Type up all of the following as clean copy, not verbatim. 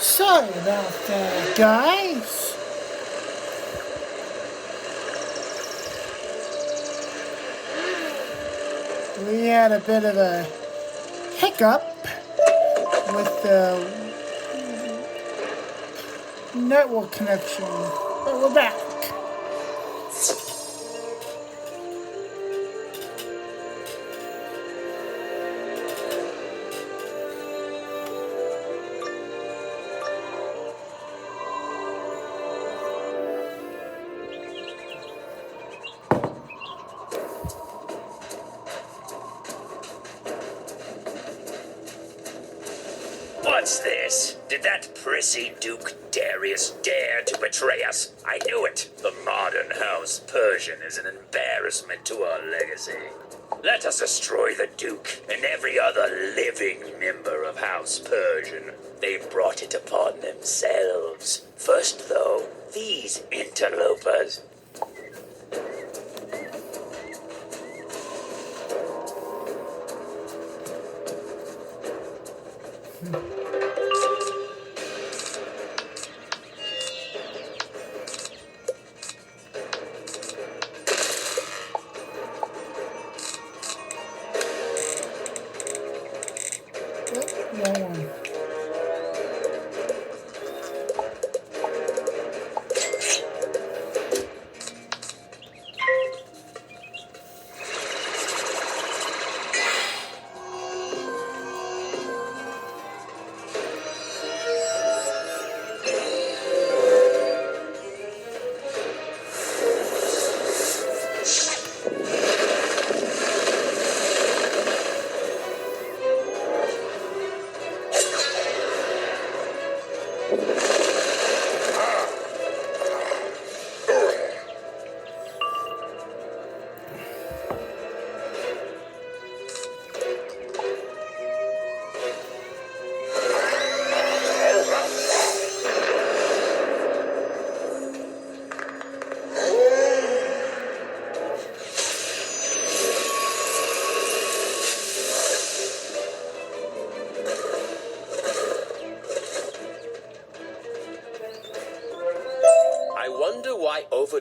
Sorry about that, guys. We had a bit of a hiccup with the network connection, but we're back. What's this? Did that prissy Duke Darius dare to betray us? I knew it. The modern House Persian is an embarrassment to our legacy. Let us destroy the Duke and every other living member of House Persian. They've brought it upon themselves. First, though, these interlopers.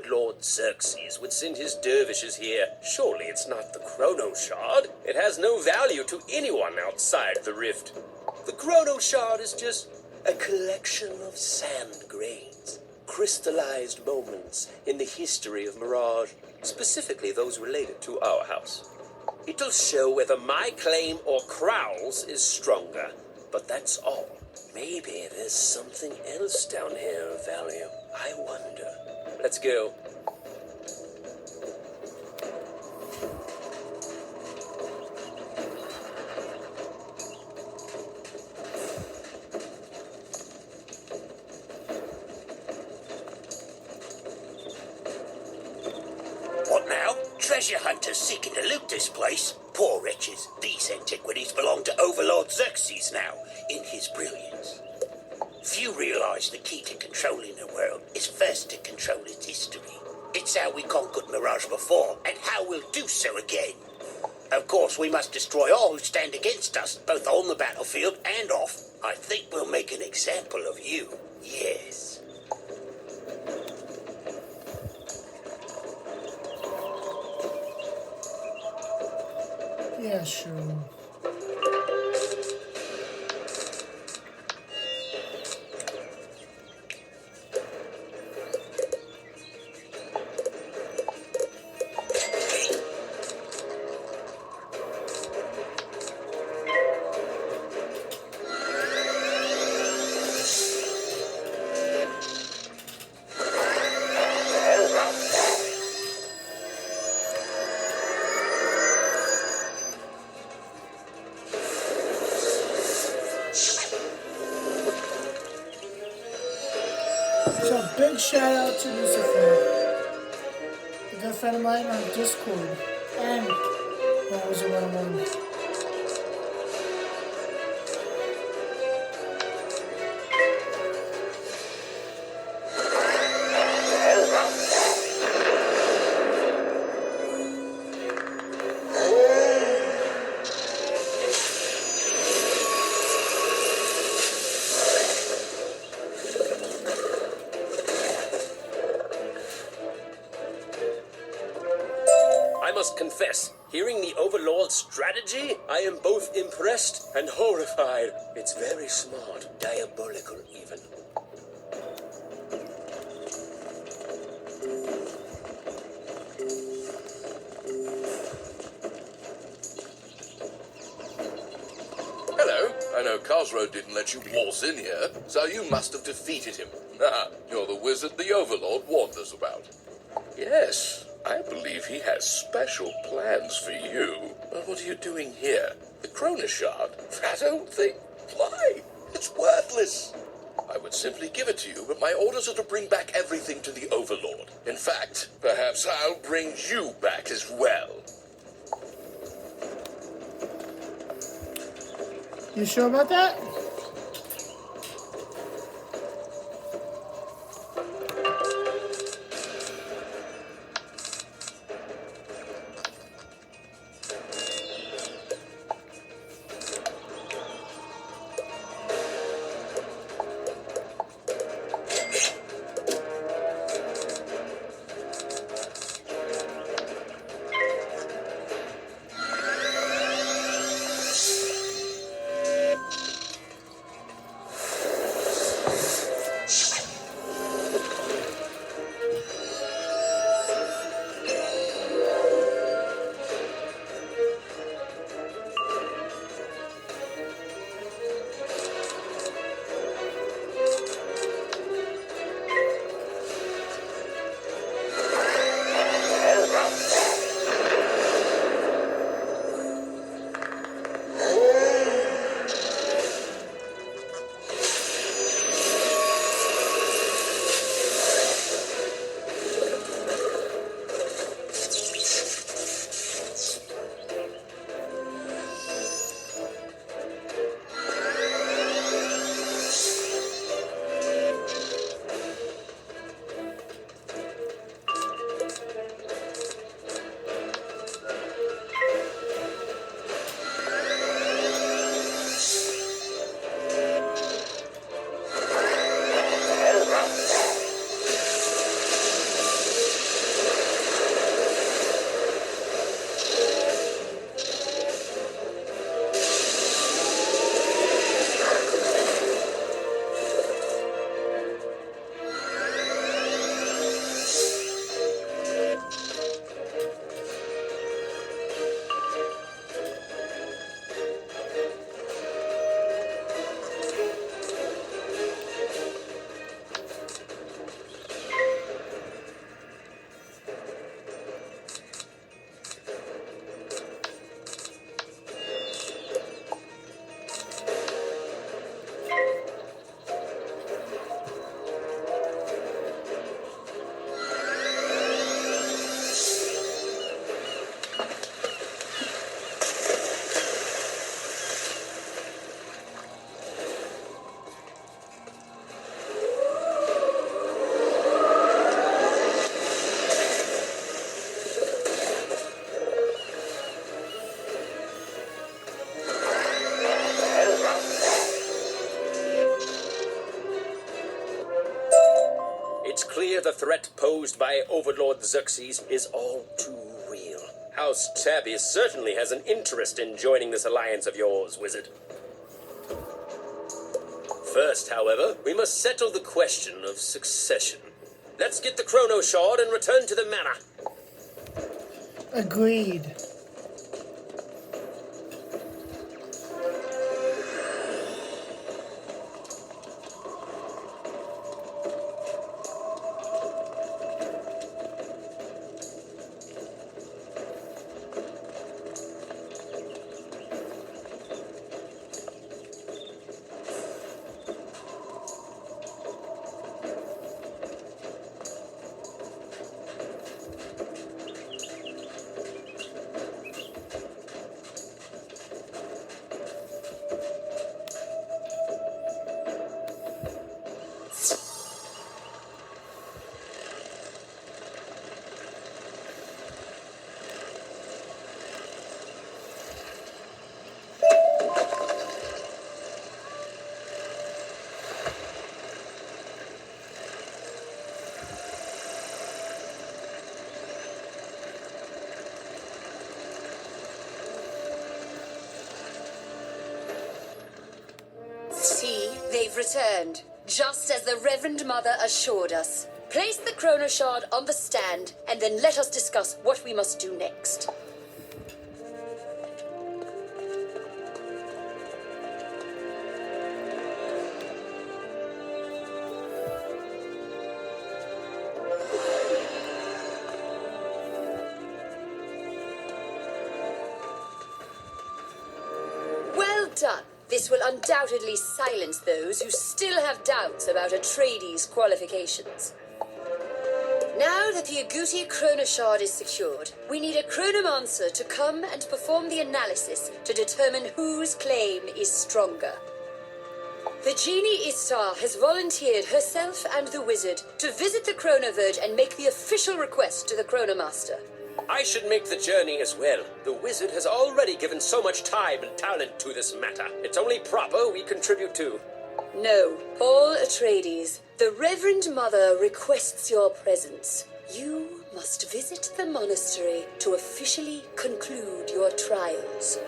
Lord Xerxes would send his dervishes here. Surely it's not the Chronoshard. It has no value to anyone outside the rift. The Chronoshard is just a collection of sand grains, crystallized moments in the history of Mirage, specifically those related to our house. It'll show whether my claim or Crowl's is stronger, but that's all. Maybe there's something else down here of value. I wonder. Let's go. What now? Treasure hunters seeking to loot this place? Poor wretches. These antiquities belong to Overlord Xerxes now, in his brilliance. Few realize the key to controlling the world is first to control its history. It's how we conquered Mirage before, and how we'll do so again. Of course, we must destroy all who stand against us, both on the battlefield and off. I think we'll make an example of you. Yes. Yeah, sure. So big shout out to Lucifer, a good friend of mine on Discord, and Wizard101. must confess, hearing the Overlord's strategy, I am both impressed and horrified. It's very smart, diabolical even. Hello. I know Cosroe didn't let you waltz in here, so you must have defeated him. Ah, you're the wizard the Overlord warned us about. Yes, I believe he has special plans for you. But what are you doing here? The Chronoshard? That old thing? Why? It's worthless. I would simply give it to you, but my orders are to bring back everything to the Overlord. In fact, perhaps I'll bring you back as well. You sure about that? The threat posed by Overlord Xerxes is all too real. House Tabby certainly has an interest in joining this alliance of yours, Wizard. First, however, we must settle the question of succession. Let's get the Chronoshard and return to the manor. Agreed. We've returned, just as the Reverend Mother assured us. Place the Chronoshard on the stand, and then let us discuss what we must do next. Well done. This will undoubtedly silence those who still have doubts about Atreides' qualifications. Now that the Agouti Chronoshard is secured, we need a Chronomancer to come and perform the analysis to determine whose claim is stronger. The Genie Istar has volunteered herself and the wizard to visit the Chronoverge and make the official request to the Chronomaster. I should make the journey as well. The wizard has already given so much time and talent to this matter. It's only proper we contribute too. No, Paul Atreides, the Reverend Mother requests your presence. You must visit the monastery to officially conclude your trials.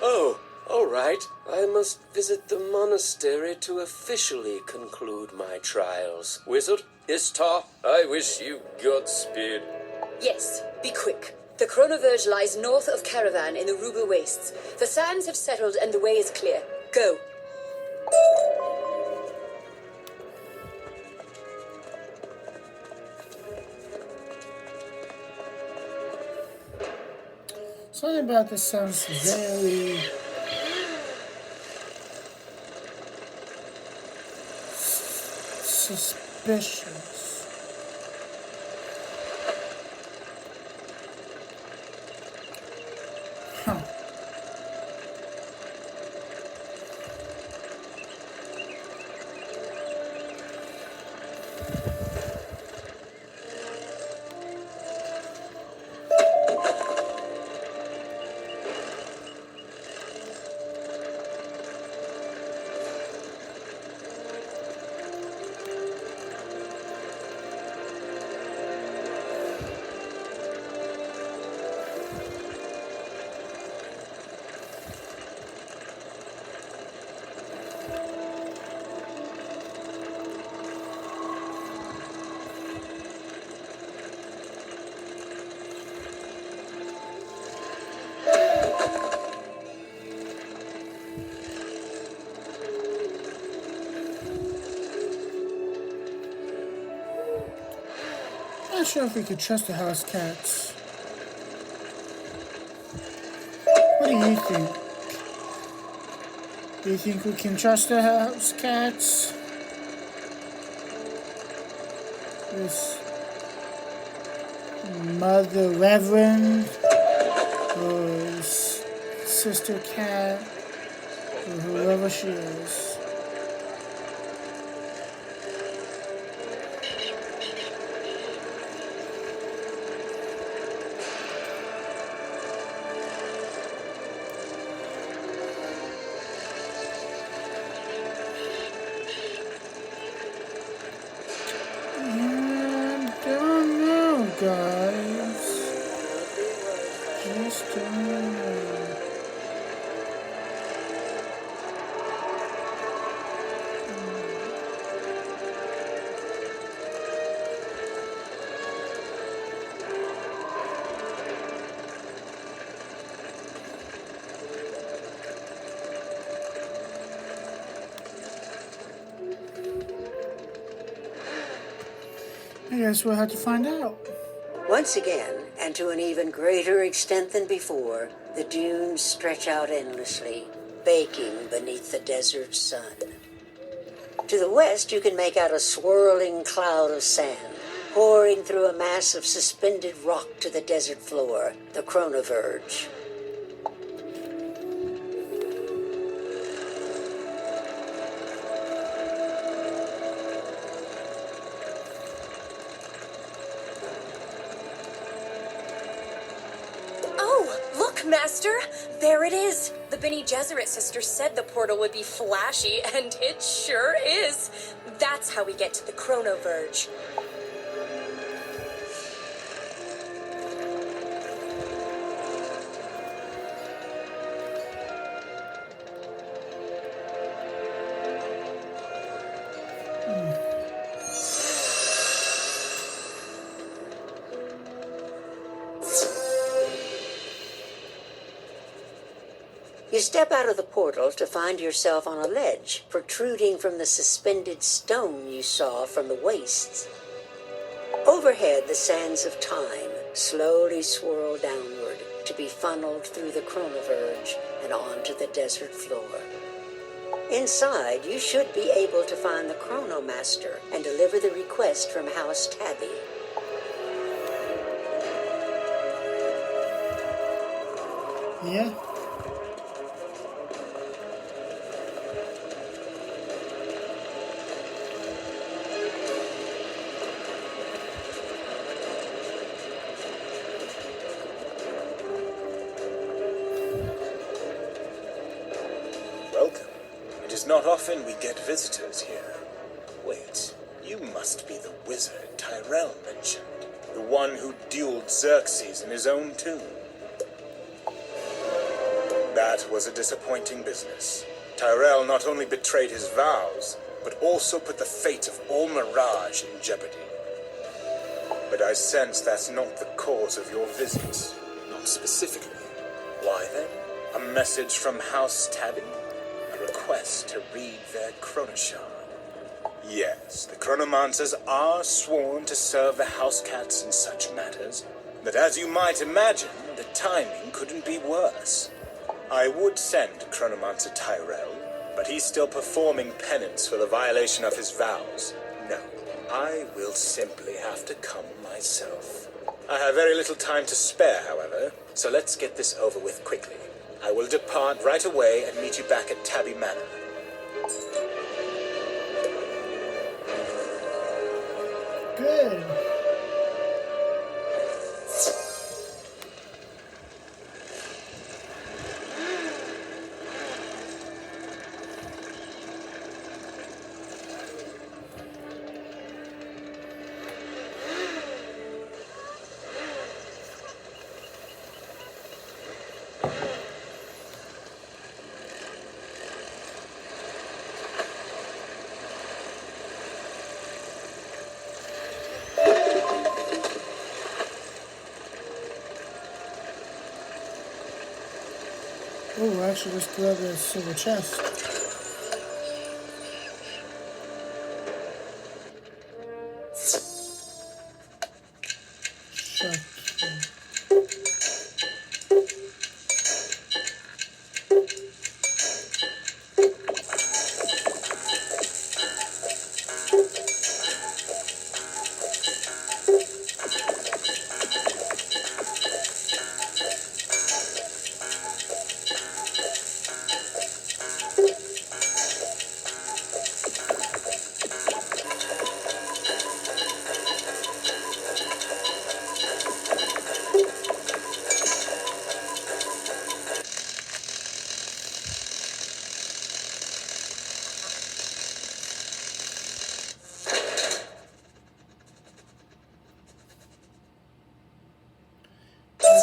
Oh, all right. I must visit the monastery to officially conclude my trials. Wizard, Istar, I wish you Godspeed. Yes, be quick. The Chronoverge lies north of Caravan in the Ruba Wastes. The sands have settled and the way is clear. Go. Something about this sounds very suspicious. Huh. Not sure if we could trust the house cats. What do you think? Do you think we can trust the house cats? This Mother Reverend or this Sister Cat or whoever she is. Guys, just don't know. I guess we'll have to find out. Once again, and to an even greater extent than before, the dunes stretch out endlessly, baking beneath the desert sun. To the west, you can make out a swirling cloud of sand, pouring through a mass of suspended rock to the desert floor, the Chronoverge. Master, there it is. The Bene Gesserit sister said the portal would be flashy, and it sure is. That's how we get to the Chronoverge. You step out of the portal to find yourself on a ledge protruding from the suspended stone you saw from the wastes. Overhead, the sands of time slowly swirl downward to be funneled through the Chronoverge and onto the desert floor. Inside, you should be able to find the Chronomaster and deliver the request from House Tabby. Yeah. Welcome. It is not often we get visitors here. Wait, you must be the wizard Tyrell mentioned. The one who dueled Xerxes in his own tomb. That was a disappointing business. Tyrell not only betrayed his vows, but also put the fate of all Mirage in jeopardy. But I sense that's not the cause of your visit. Not specifically. Why then? A message from House Tabby? A request to read their Chronoshard. Yes, the Chronomancers are sworn to serve the House Qhats in such matters, but as you might imagine, the timing couldn't be worse. I would send Chronomancer Tyrell, but he's still performing penance for the violation of his vows. No, I will simply have to come myself. I have very little time to spare, however, so let's get this over with quickly. I will depart right away and meet you back at Tabby Manor. Good. Oh, actually, let's grab a silver chest. Shut.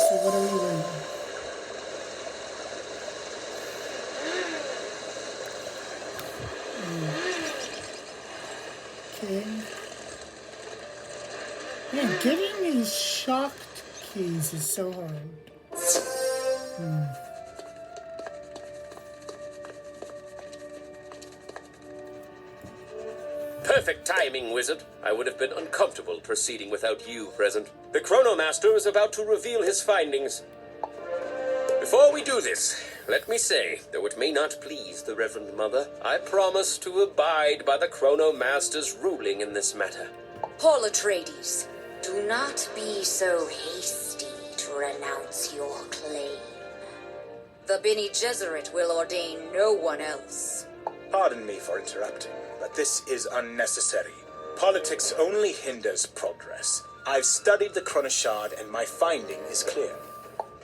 So what are we doing? Okay. Man, getting these shocked keys is so hard. Perfect timing, Wizard. I would have been uncomfortable proceeding without you present. The Chronomaster is about to reveal his findings. Before we do this, let me say, though it may not please the Reverend Mother, I promise to abide by the Chronomaster's ruling in this matter. Paul Atreides, do not be so hasty to renounce your claim. The Bene Gesserit will ordain no one else. Pardon me for interrupting, but this is unnecessary. Politics only hinders progress. I've studied the Chronoshard and my finding is clear.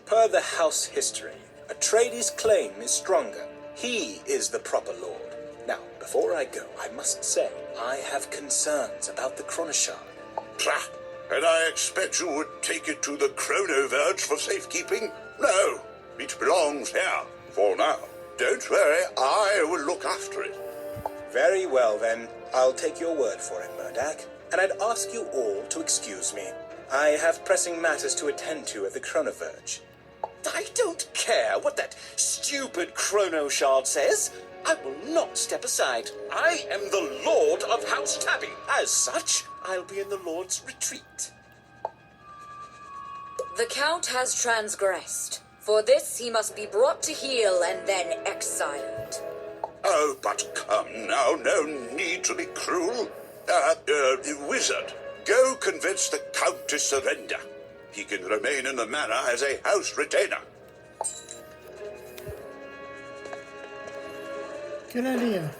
Per the house history, Atreides' claim is stronger. He is the proper lord. Now, before I go, I must say, I have concerns about the Chronoshard. Pah! And I expect you would take it to the Chronoverge for safekeeping? No, it belongs here, for now. Don't worry, I will look after it. Very well, then. I'll take your word for it, Murdak. And I'd ask you all to excuse me. I have pressing matters to attend to at the Chronoverge. I don't care what that stupid Chronoshard says. I will not step aside. I am the Lord of House Tabby. As such, I'll be in the Lord's retreat. The Count has transgressed. For this, he must be brought to heel and then exiled. Oh, but come now, no need to be cruel. Wizard, go convince the Count to surrender. He can remain in the manor as a house retainer. Good idea.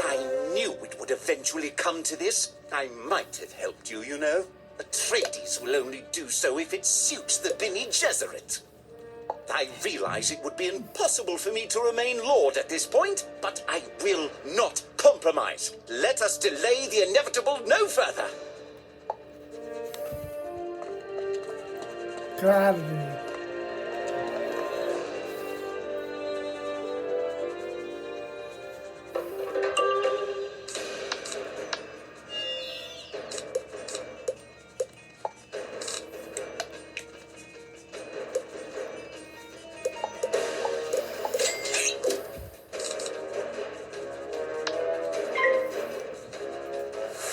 I knew it would eventually come to this. I might have helped you, you know. Atreides will only do so if it suits the Bene Gesserit. I realize it would be impossible for me to remain Lord at this point, but I will not compromise. Let us delay the inevitable no further. Gravity.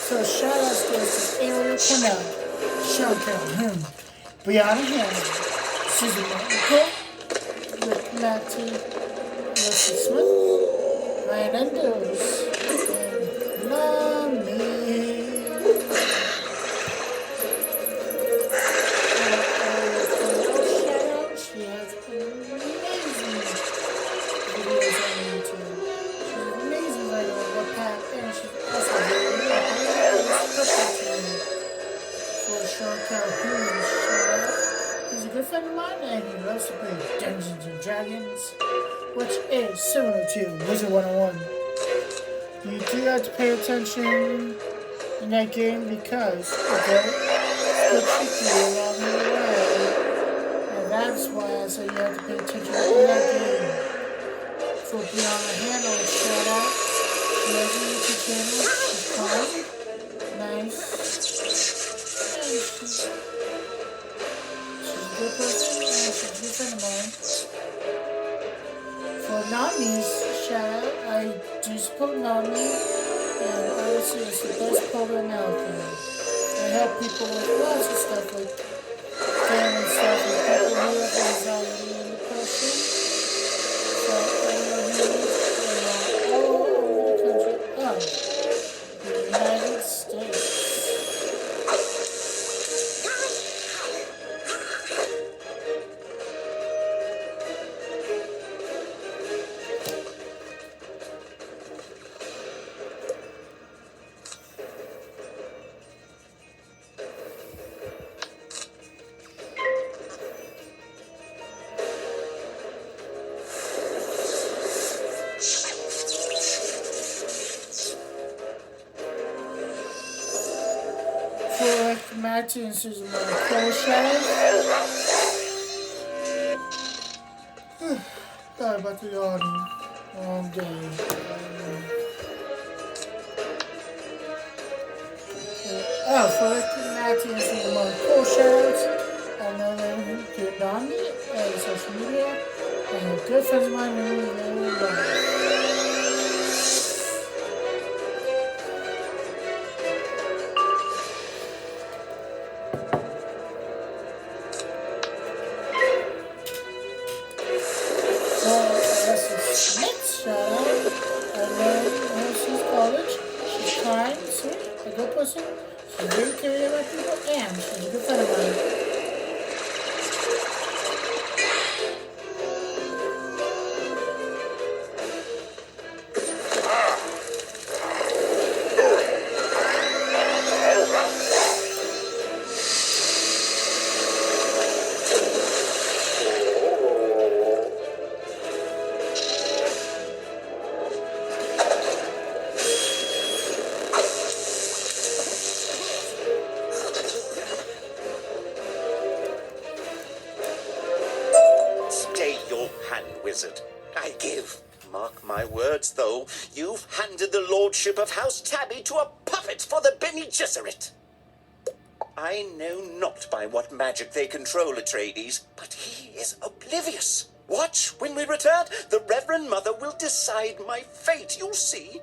So shoutouts goes to Ariel Cornell, Shoutout, him, Brianna Hammond, Susan Martin, Rick Matty, Leslie Smith, Ryan Endos, and NAMI. Shoutout, she has amazing videos on YouTube. She's amazing writer on WhatsApp, and she's also very for Shoutout, he's a good friend of mine, and he loves to play Dungeons and Dragons, which is similar to Wizard101. You do have to pay attention in that game because it'll trick you along the way, and that's why I say you have to pay attention in that game. For Brianna Hammond, Shoutout, she has a YouTube channel, she's calm. Nice. And she's a good person and she's a good friend of mine. For NAMI's shout out, I do support NAMI, and honestly it's the best program out there. They help people with lots of stuff like family stuff and people who have anxiety and depression. So anyone who needs all over the country, the United States. For Matthew and Susan Chronoshard. Sorry about the yawning. Long day. For Matthew and Susan Chronoshard, I know them through NAMI and social media, and they're good friends of mine who really love. She's very caring about people, and she's a good friend of mine. words, though. You've handed the lordship of House Tabby to a puppet for the Bene Gesserit. I know not by what magic they control Atreides, but he is oblivious. Watch, when we return, the Reverend Mother will decide my fate, you'll see.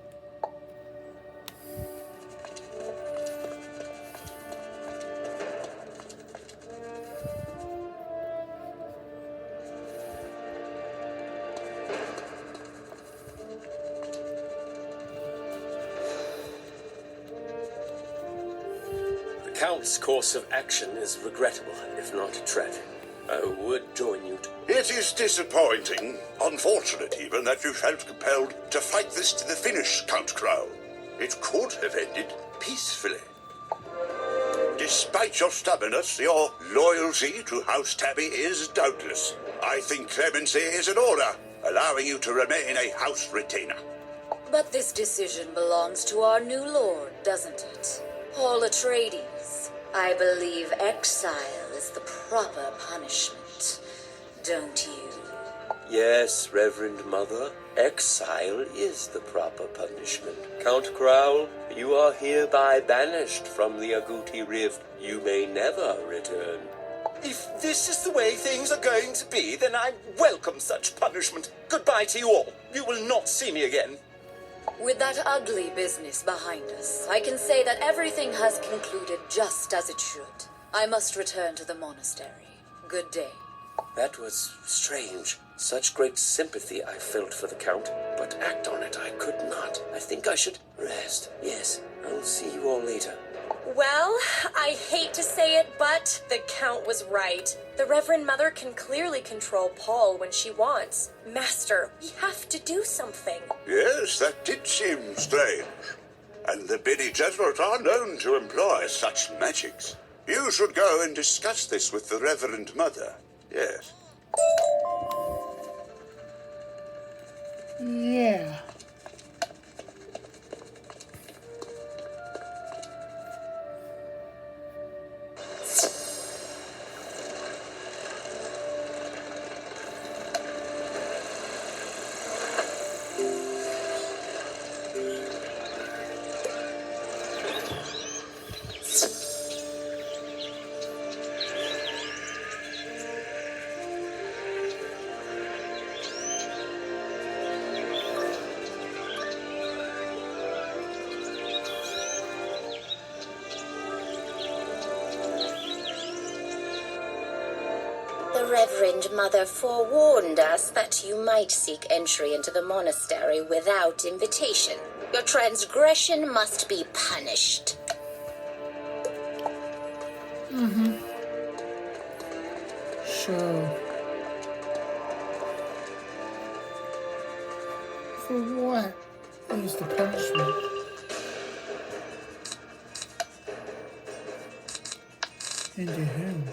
The Count's course of action is regrettable, if not tragic. I would join you. It is disappointing, unfortunate even, that you felt compelled to fight this to the finish, Count Crow. It could have ended peacefully. Despite your stubbornness, your loyalty to House Tabby is doubtless. I think clemency is in order, allowing you to remain a house retainer. But this decision belongs to our new lord, doesn't it? Paul Atreides. I believe exile is the proper punishment, don't you? Yes, Reverend Mother, exile is the proper punishment. Count Crowl, you are hereby banished from the Agouti Rift. You may never return. If this is the way things are going to be, then I welcome such punishment. Goodbye to you all. You will not see me again. With that ugly business behind us, I can say that everything has concluded just as it should. I must return to the monastery. Good day. That was strange. Such great sympathy I felt for the Count, but act on it I could not. I think I should rest. Yes, I'll see you all later. Well, I hate to say it, but the Count was right. The Reverend Mother can clearly control Paul when she wants. Master, we have to do something. Yes, that did seem strange. And the Bene Gesserit are known to employ such magics. You should go and discuss this with the Reverend Mother. Yes. Yeah. The Reverend Mother forewarned us that you might seek entry into the monastery without invitation. Your transgression must be punished. So, for what is the punishment? And to whom?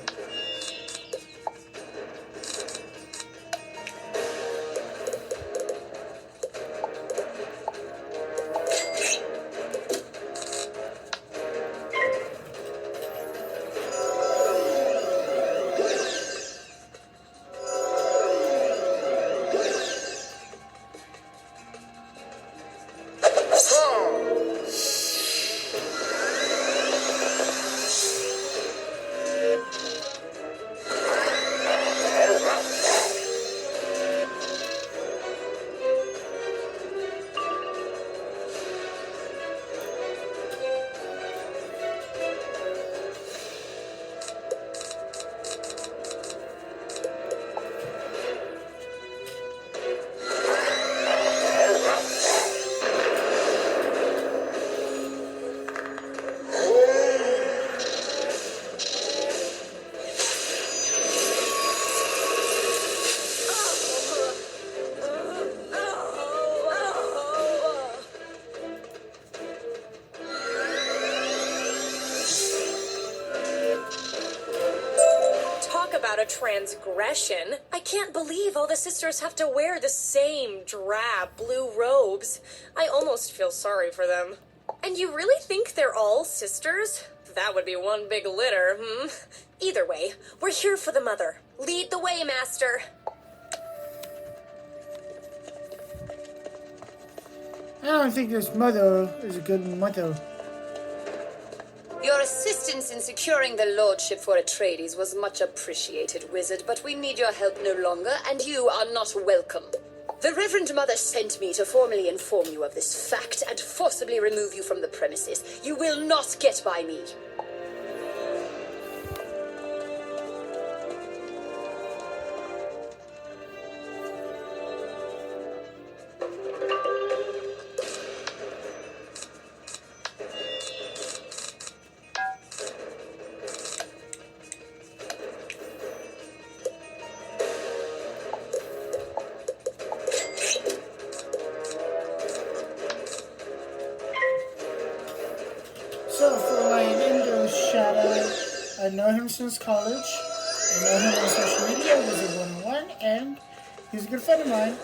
About a transgression. I can't believe all the sisters have to wear the same drab blue robes. I almost feel sorry for them. And you really think they're all sisters? That would be one big litter, Either way, we're here for the Mother. Lead the way, Master. don't think this mother is a good mother. Your assistance in securing the lordship for Atreides was much appreciated, Wizard, but we need your help no longer, and you are not welcome. The Reverend Mother sent me to formally inform you of this fact and forcibly remove you from the premises. You will not get by me. So, for my Indo Shoutout, I know him since college. I know him on social media, Wizard101, and he's a good friend of mine.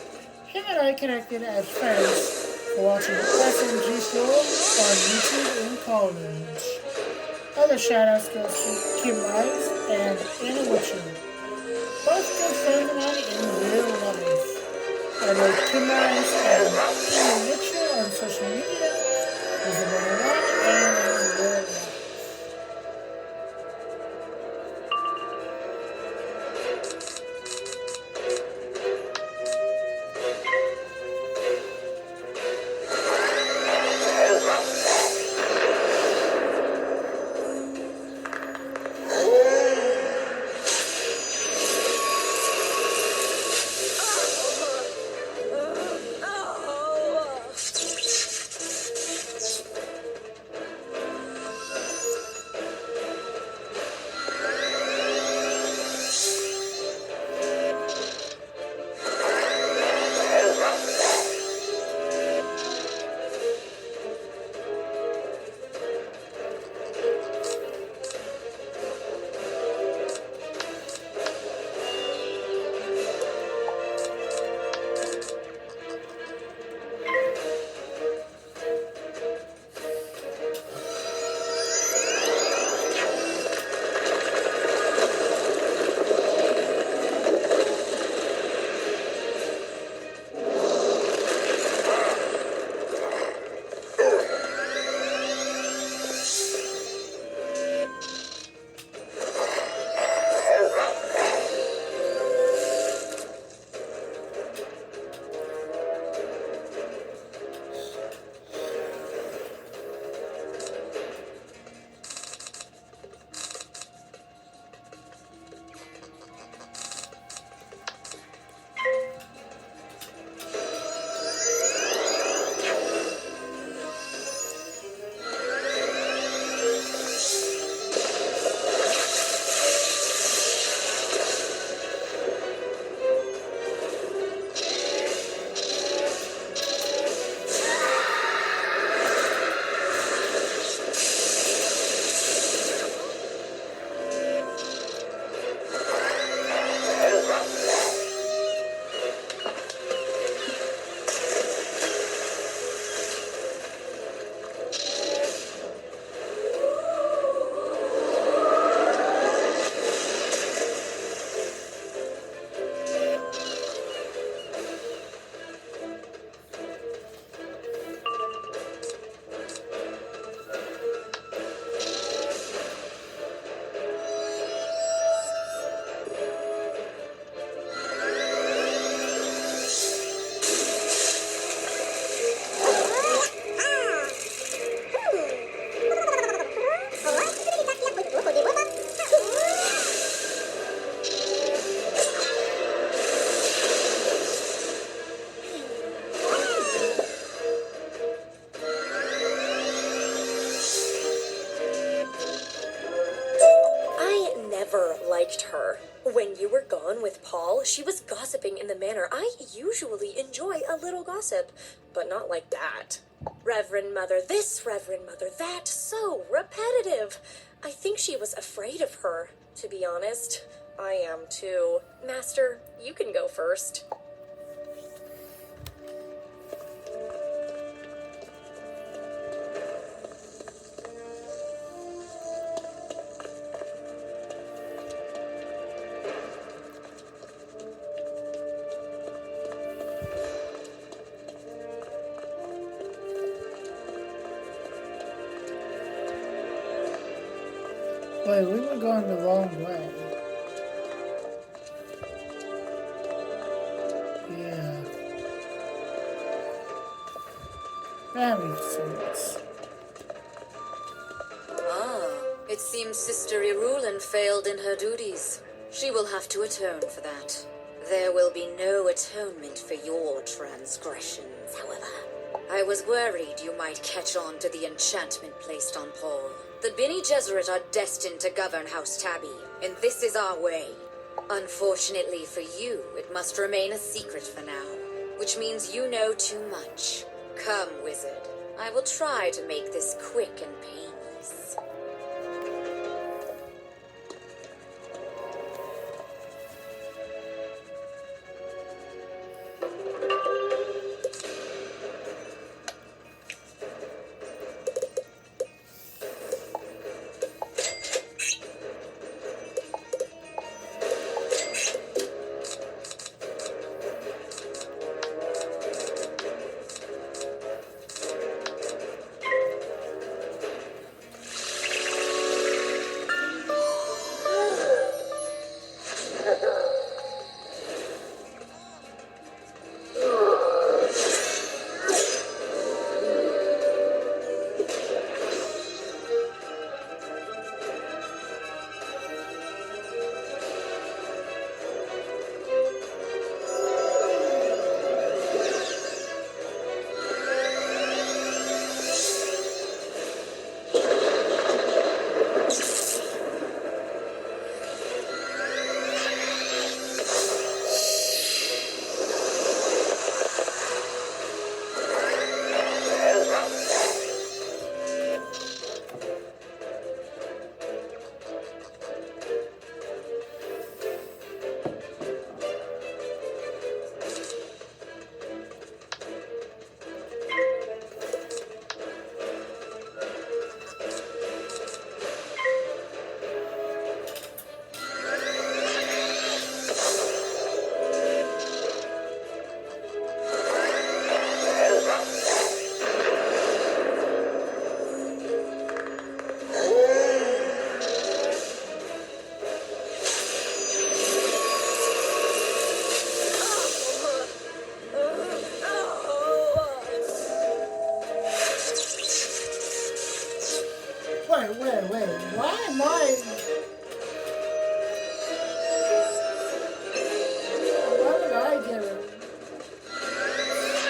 Him and I connected as friends for watching SMG School on YouTube in college. Other shoutouts go to Kim Rice and Anna Witcher. Both good friends of mine in real life. I know Kim Rice and Anna Witcher on social media, Wizard101, and in real life. Liked her. When you were gone with Paul, she was gossiping in the manner I usually enjoy a little gossip, but not like that. Reverend Mother this, Reverend Mother that, so repetitive. I think she was afraid of her, to be honest. I am too. Master, you can go first. Wait, we were going the wrong way. Yeah. That makes sense. Ah, it seems Sister Irulan failed in her duties. She will have to atone for that. There will be no atonement for your transgressions, however. I was worried you might catch on to the enchantment placed on Paul. The Bene Gesserit are destined to govern House Tabby, and this is our way. Unfortunately for you, it must remain a secret for now, which means you know too much. Come, wizard. I will try to make this quick and painless. Wait. Why am I... Why did I get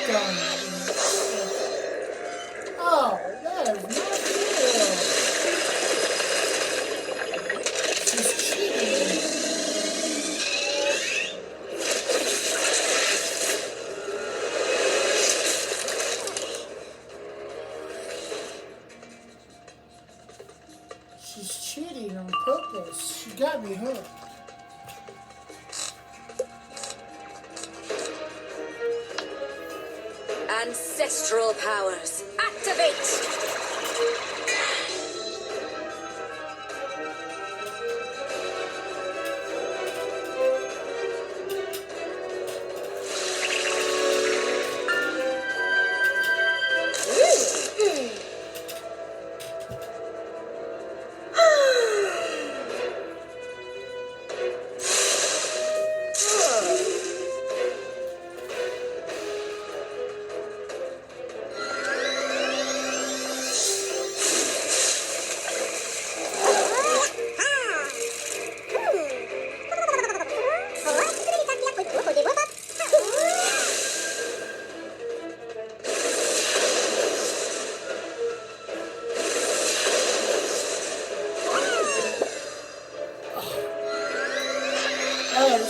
done? Oh, that is not good. She's cheating. She's cheating on purpose. She got me hooked. Ancestral powers, activate!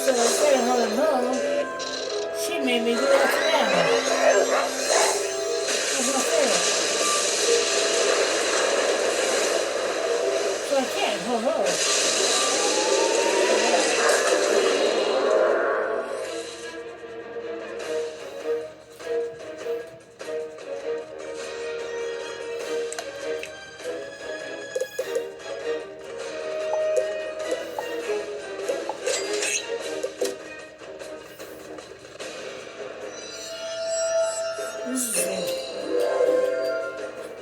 So instead of holding her, she made me do that to them. That's not fair. So I can't hold her.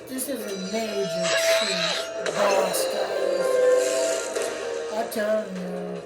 This is a major cheat, boss, guys. telling you.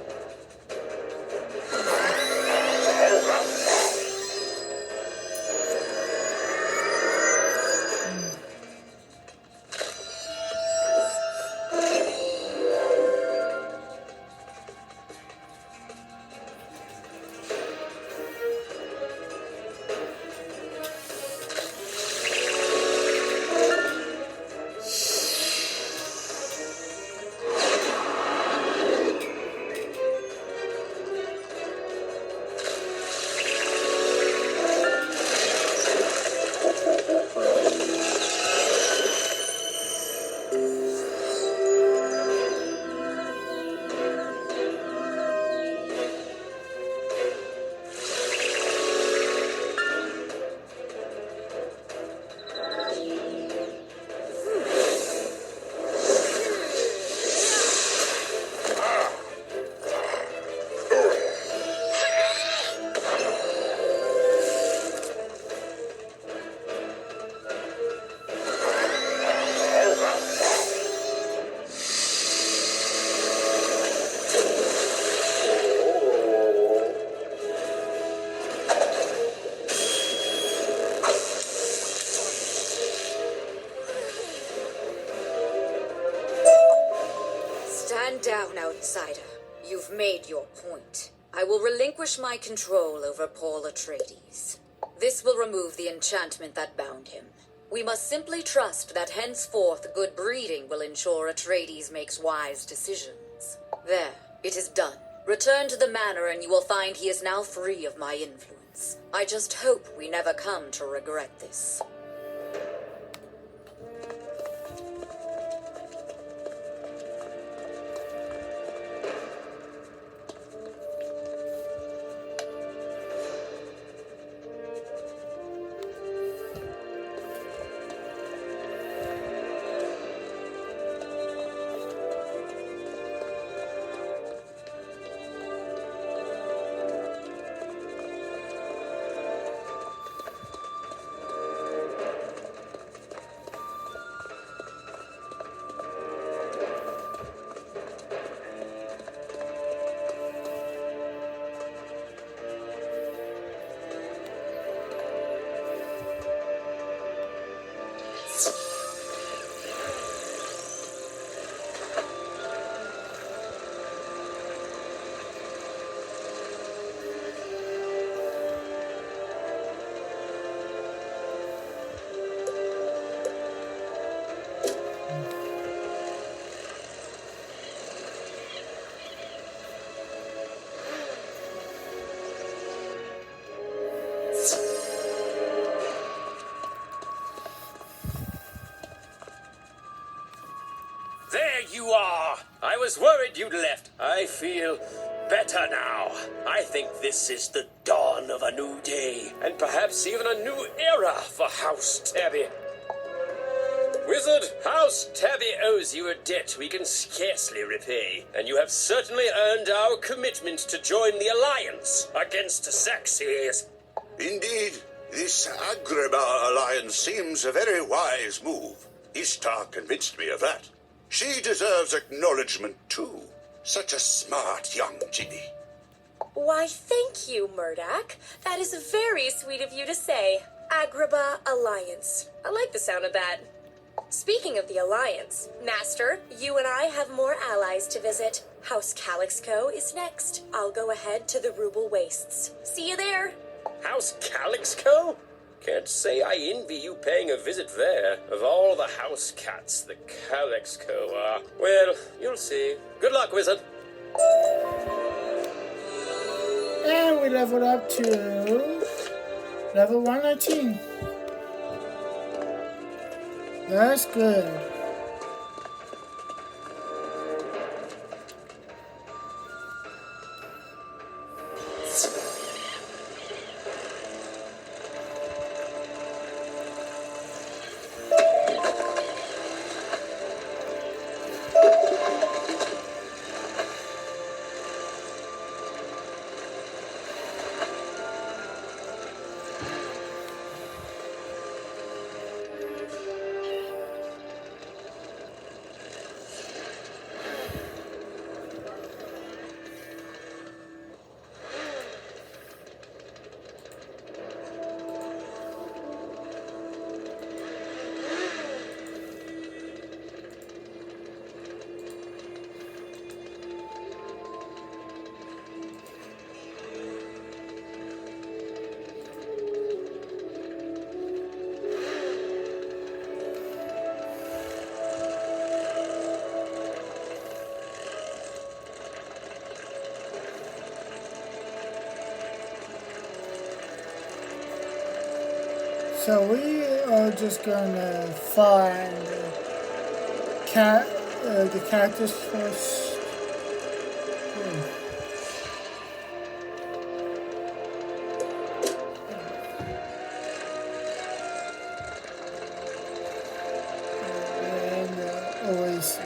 Stand down, outsider. You've made your point. I will relinquish my control over Paul Atreides. This will remove the enchantment that bound him. We must simply trust that henceforth good breeding will ensure Atreides makes wise decisions. There, it is done. Return to the manor and you will find he is now free of my influence. I just hope we never come to regret this. There you are! I was worried you'd left. I feel better now. I think this is the dawn of a new day, and perhaps even a new era for House Tabby. Wizard, House Tabby owes you a debt we can scarcely repay, and you have certainly earned our commitment to join the Alliance against Xerxes. Indeed, this Agrabah alliance seems a very wise move. Ishtar convinced me of that. She deserves acknowledgement, too. Such a smart young ginny. Why, thank you, Murdoch. That is very sweet of you to say. Agrabah Alliance. I like the sound of that. Speaking of the Alliance, Master, you and I have more allies to visit. House Calixco is next. I'll go ahead to the Ruble Wastes. See you there. House Calixco? Can't say I envy you paying a visit there. Of all the house cats, the Calixco are. Well, you'll see. Good luck, Wizard. And we leveled up to level 119. That's good. So we are just gonna find the cactus first. And oasis.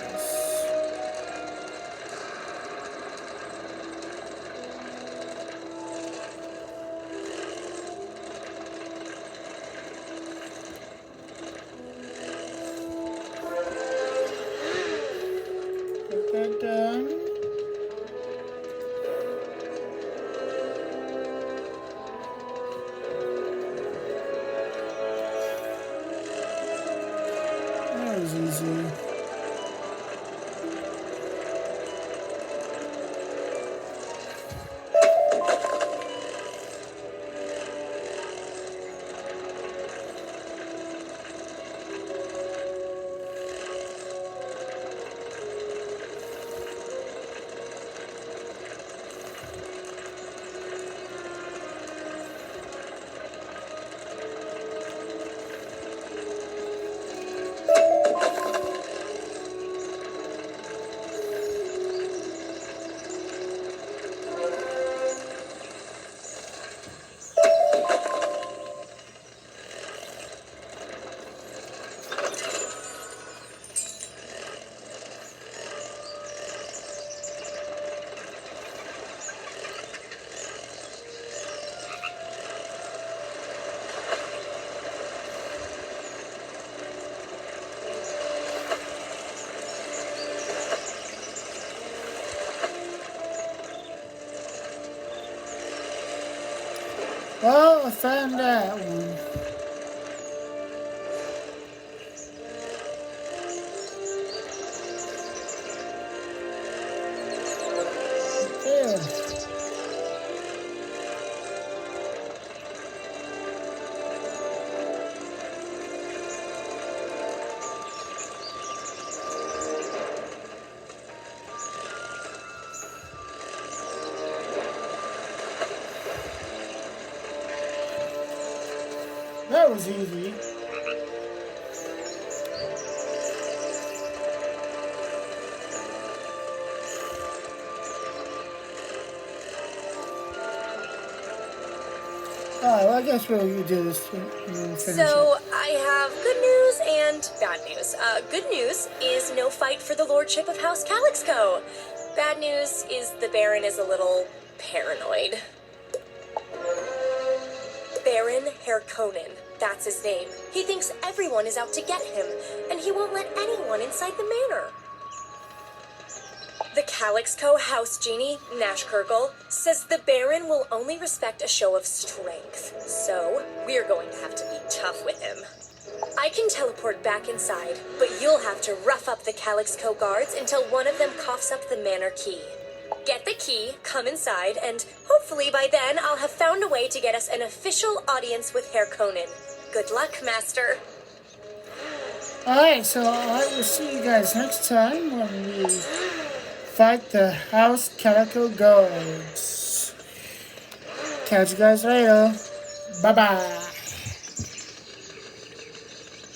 Put that down. That was easy. Well, I found that one. There. That was easy. Alright, well, I guess we'll do this and finish So, it. I have good news and bad news. Good news is no fight for the lordship of House Calixco. Bad news is the Baron is a little paranoid. Baron Harkonnen, that's his name. He thinks everyone is out to get him, and he won't let anyone inside the manor. The Calixco House Genie, Nashkirgle, says the Baron will only respect a show of strength, so we're going to have to be tough with him. I can teleport back inside, but you'll have to rough up the Calixco guards until one of them coughs up the manor key. Get the key, come inside, and hopefully by then I'll have found a way to get us an official audience with Harkonnen. Good luck, Master. Alright, so I will see you guys next time when we fight the House Calico Guards. Catch you guys later. Bye-bye.